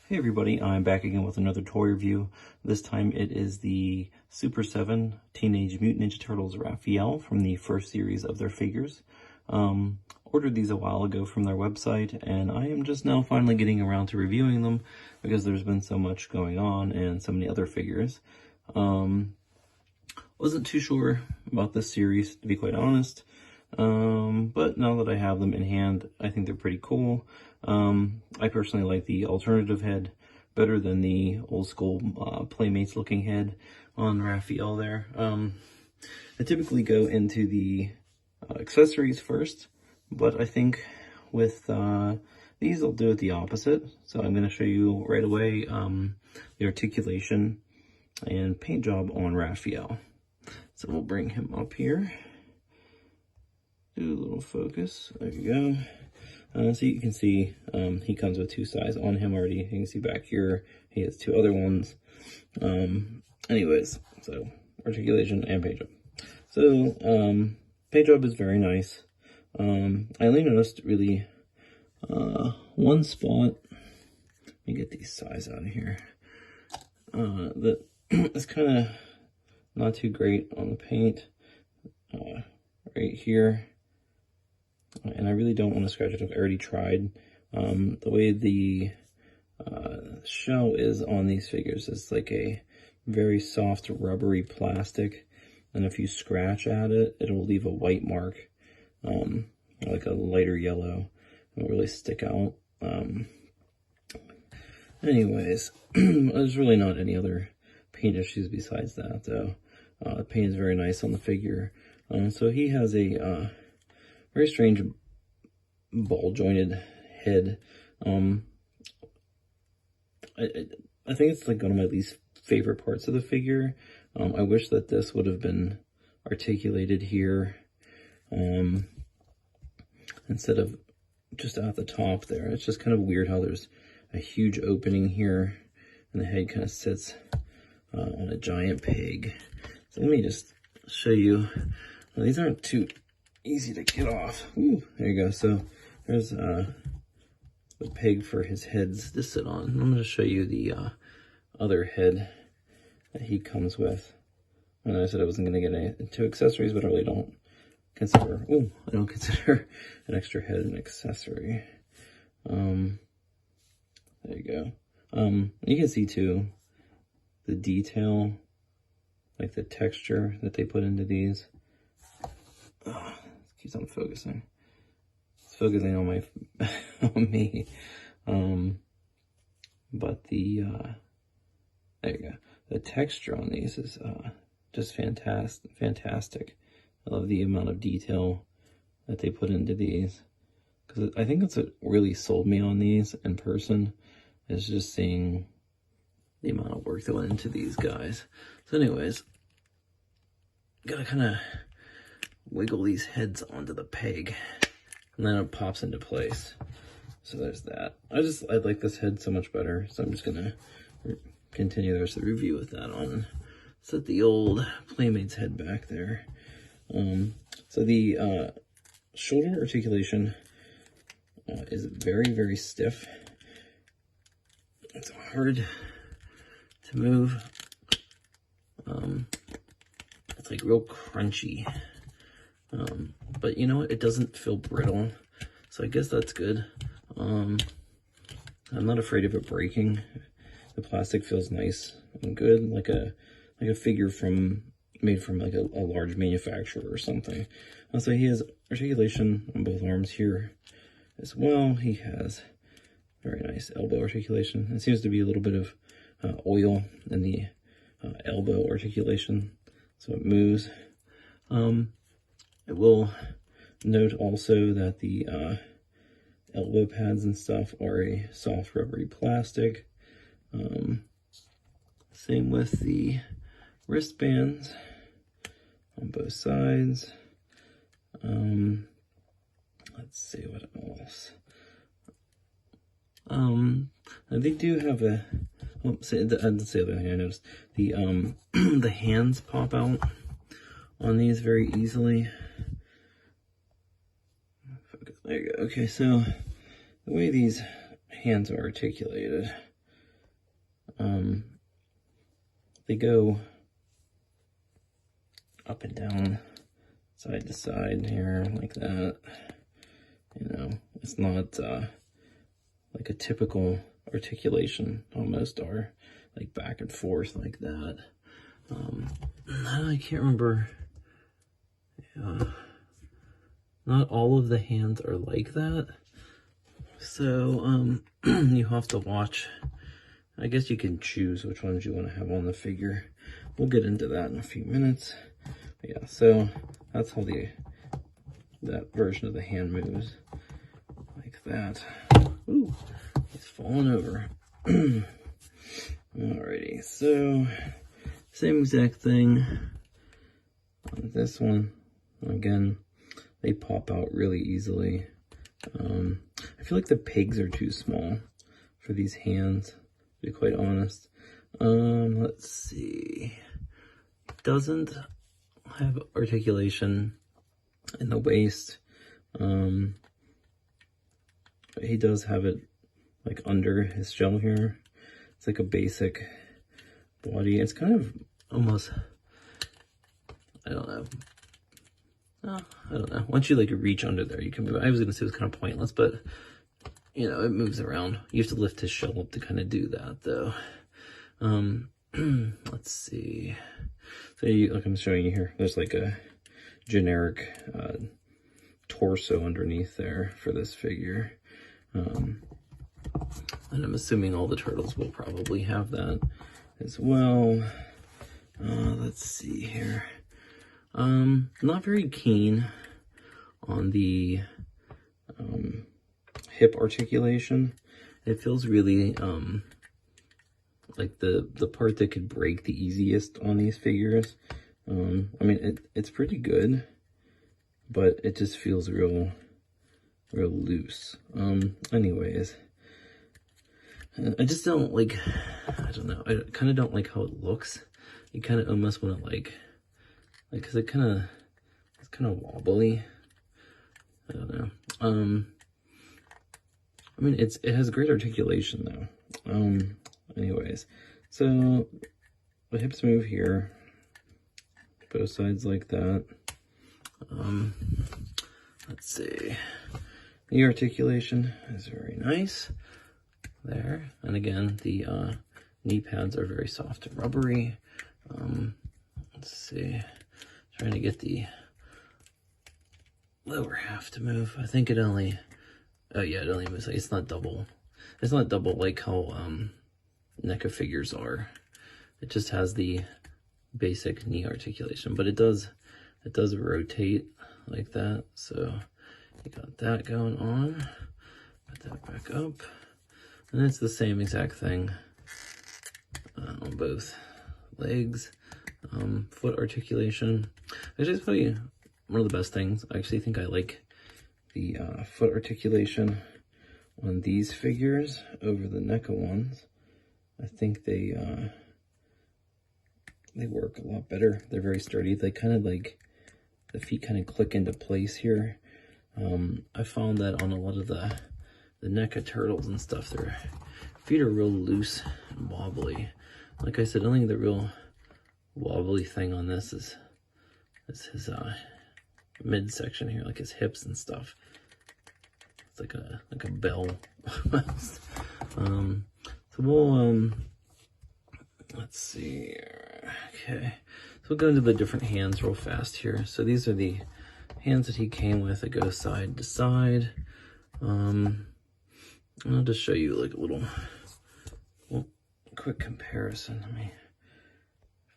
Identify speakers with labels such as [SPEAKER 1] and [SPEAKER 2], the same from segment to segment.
[SPEAKER 1] Hey everybody, I'm back again with another toy review. This time it is the Super7 Teenage Mutant Ninja Turtles Raphael from the first series of their figures. Ordered these a while ago from their website, and I am just now finally getting around to reviewing them because there's been so much going on and so many other figures. Wasn't too sure about this series, to be quite honest. But now that I have them in hand, I think they're pretty cool. I personally like the alternative head better than the old school Playmates looking head on Raphael there. I typically go into the accessories first, but I think with these I'll do it the opposite. So I'm going to show you right away the articulation and paint job on Raphael. So we'll bring him up here. Do a little focus. There you go. So you can see he comes with two sides on him already. You can see back here he has two other ones. Anyways, so articulation and paint job. So paint job is very nice. I only noticed really one spot. Let me get these size out of here. That is kind of not too great on the paint. Right here. And I really don't want to scratch it. I've already tried. The way the shell is on these figures is like a very soft rubbery plastic, and if you scratch at it, it'll leave a white mark, like a lighter yellow. It'll really stick out. Anyways, there's really not any other paint issues besides that, though. The paint is very nice on the figure. So he has a very strange ball jointed head. I think it's like one of my least favorite parts of the figure. I wish that this would have been articulated here instead of just at the top there. It's just kind of weird how there's a huge opening here and the head kind of sits on a giant peg. So let me just show you. Now, these aren't too easy to get off. Ooh, there you go. So there's the peg for his heads to sit on. I'm going to show you the other head that he comes with. And I said I wasn't going to get into accessories, but I really don't consider. Oh, I don't consider an extra head an accessory. There you go. You can see too the detail, like the texture that they put into these. Keeps on focusing. It's focusing on my on me. But the there you go. The texture on these is just fantastic. I love the amount of detail that they put into these, because I think that's what really sold me on these in person, is just seeing the amount of work that went into these guys. So anyways, gotta kind of wiggle these heads onto the peg, and then it pops into place. So there's that. I like this head so much better, so I'm just gonna continue the rest of the review with that on. Set the old Playmates head back there. So the shoulder articulation is very stiff. It's hard to move. It's like real crunchy. But you know what? It doesn't feel brittle, so I guess that's good. I'm not afraid of it breaking. The plastic feels nice and good, like a figure made from like a large manufacturer or something. So he has articulation on both arms here as well. He has very nice elbow articulation. It seems to be a little bit of oil in the elbow articulation, so it moves. I will note also that the elbow pads and stuff are a soft rubbery plastic. Same with the wristbands on both sides. Let's see what else. They do have a. Let's say the other thing I noticed. The the hands pop out on these very easily. There you go. Okay, so the way these hands are articulated they go up and down, side to side here, like that. You know, it's not like a typical articulation, almost, or like back and forth like that. I can't remember. Not all of the hands are like that. So you have to watch. I guess you can choose which ones you want to have on the figure. We'll get into that in a few minutes. But yeah, so that's how that version of the hand moves, like that. Ooh, it's falling over. Alrighty, so same exact thing on this one. Again, they pop out really easily. I feel like the pegs are too small for these hands, to be quite honest. Let's see. Doesn't have articulation in the waist. But he does have it like under his shell here. It's like a basic body. It's kind of almost, I don't know. I don't know. Once you like reach under there, you can move. I was gonna say it was kind of pointless, but you know, it moves around. You have to lift his shell up to kind of do that, though. Let's see. So like I'm showing you here, there's like a generic torso underneath there for this figure. And I'm assuming all the turtles will probably have that as well. Let's see here. Not very keen on the hip articulation. It feels really like the part that could break the easiest on these figures. I mean, it's pretty good, but it just feels real loose. Anyways, I just don't like, I don't know, I kind of don't like how it looks. You kind of almost want to like, because it's kind of wobbly. I don't know. I mean, it has great articulation though. Anyways, so the hips move here, both sides like that. Let's see. The articulation is very nice there, and again, the knee pads are very soft and rubbery. Let's see. Trying to get the lower half to move. I think it only, oh yeah, it only moves, it's not double. It's not double like how NECA figures are. It just has the basic knee articulation, but it does rotate like that. So you got that going on. Put that back up. And it's the same exact thing on both legs. Foot articulation. Actually, it's probably one of the best things. I actually think I like the foot articulation on these figures over the NECA ones. I think they work a lot better. They're very sturdy. They kind of like, the feet kind of click into place here. I found that on a lot of the NECA turtles and stuff, their feet are real loose and wobbly. Like I said, I think the real wobbly thing on this is his midsection here, like his hips and stuff. It's like a bell almost. So we'll let's see. Okay, so we'll go into the different hands real fast here. So these are the hands that he came with. It goes side to side. I'll just show you like a little quick comparison. Let me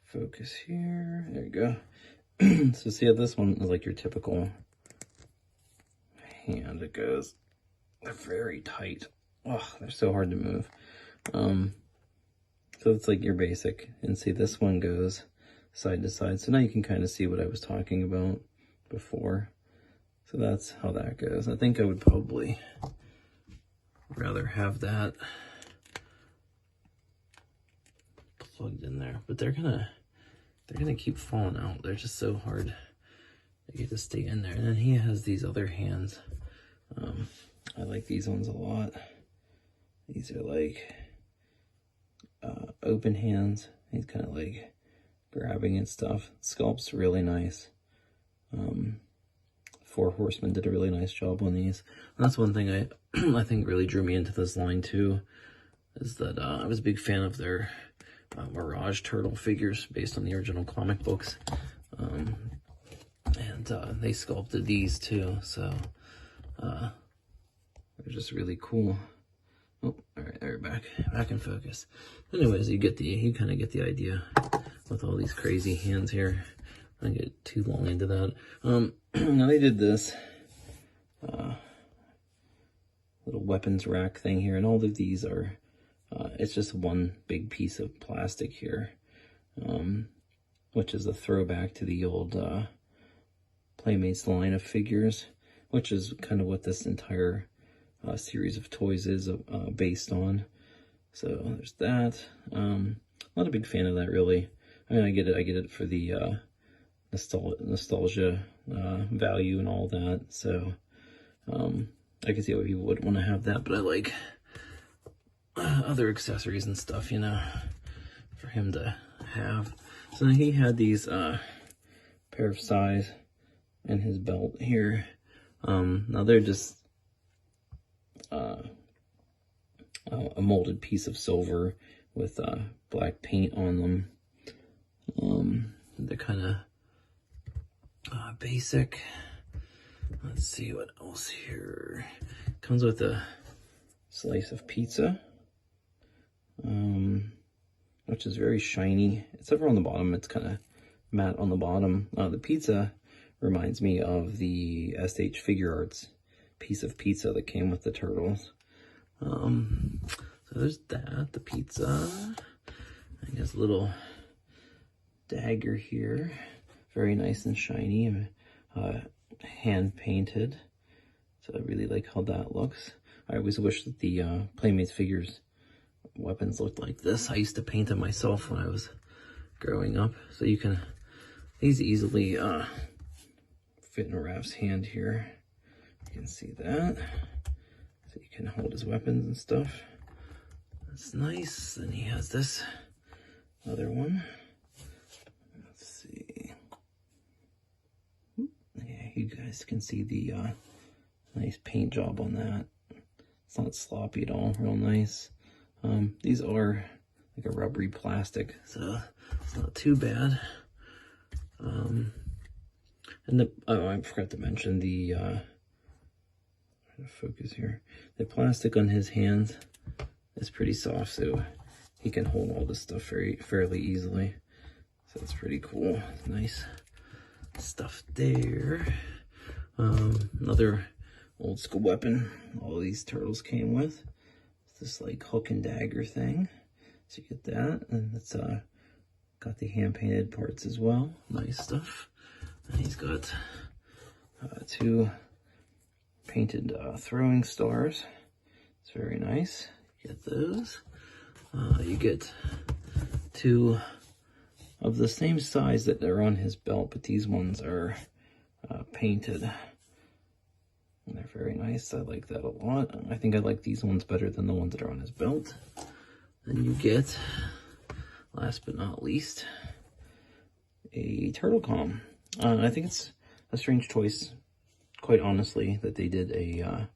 [SPEAKER 1] focus here. There you go. So see how this one is like your typical hand. It goes, they're very tight. Oh, they're so hard to move. So it's like your basic. And see, this one goes side to side. So now you can kind of see what I was talking about before. So that's how that goes. I think I would probably rather have that plugged in there, but they're gonna keep falling out. They're just so hard to get to stay in there. And then he has these other hands. I like these ones a lot. These are like open hands. He's kind of like grabbing and stuff. Sculpt's really nice. Four Horsemen did a really nice job on these. And that's one thing I think really drew me into this line too, is that I was a big fan of their Mirage Turtle figures based on the original comic books. And they sculpted these too, so they're just really cool. Oh, all right, they're back in focus. Anyways, you kind of get the idea with all these crazy hands here. I don't get too long into that. Now they did this little weapons rack thing here, and all of these are it's just one big piece of plastic here, which is a throwback to the old Playmates line of figures, which is kind of what this entire series of toys is based on. So there's that. Not a big fan of that, really. I mean, I get it for the nostalgia value and all that. So I can see why people would want to have that, but I like other accessories and stuff, you know, for him to have. So he had these pair of size in his belt here. Now they're just a molded piece of silver with black paint on them. They're kind of basic. Let's see what else here. Comes with a slice of pizza, which is very shiny. Except for on the bottom, it's kind of matte on the bottom. The pizza reminds me of the SH Figure Arts piece of pizza that came with the turtles. So there's that, the pizza. I guess a little dagger here, very nice and shiny, hand painted. So I really like how that looks. I always wish that the Playmates figures weapons looked like this. I used to paint them myself when I was growing up. So these easily fit in Raph's hand here. You can see that. So you can hold his weapons and stuff. That's nice. Then he has this other one. Let's see. Yeah, you guys can see the nice paint job on that. It's not sloppy at all, real nice. These are like a rubbery plastic, so it's not too bad. And I forgot to mention the focus here. The plastic on his hands is pretty soft, so he can hold all this stuff fairly easily. So it's pretty cool. Nice stuff there. Another old school weapon all these turtles came with. It's this like hook and dagger thing. So you get that, and it's got the hand painted parts as well. Nice stuff. And he's got two painted throwing stars. It's very nice. You get those. You get two of the same size that are on his belt, but these ones are painted. And they're very nice. I like that a lot. I think I like these ones better than the ones that are on his belt. Then you get, last but not least, a turtle com. I think it's a strange choice, quite honestly, that they did a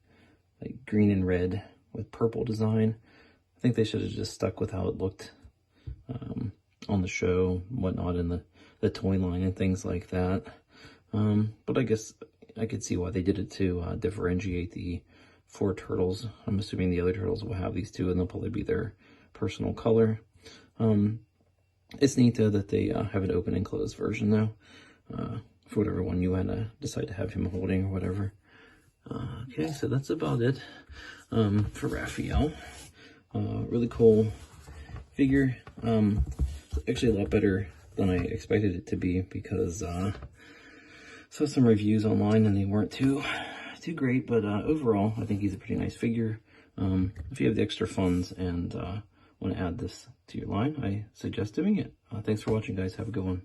[SPEAKER 1] like green and red with purple design. I think they should have just stuck with how it looked on the show, whatnot, in the toy line and things like that. But I guess I could see why they did it to differentiate the four turtles. I'm assuming the other turtles will have these two, and they'll probably be their personal color. It's neat though that they have an open and closed version though, for whatever one you want to decide to have him holding or whatever. Okay, so that's about it for Raphael. Really cool figure. Actually a lot better than I expected it to be, because saw some reviews online and they weren't too great, but overall I think he's a pretty nice figure. If you have the extra funds and want to add this to your line, I suggest doing it. Thanks for watching, guys. Have a good one.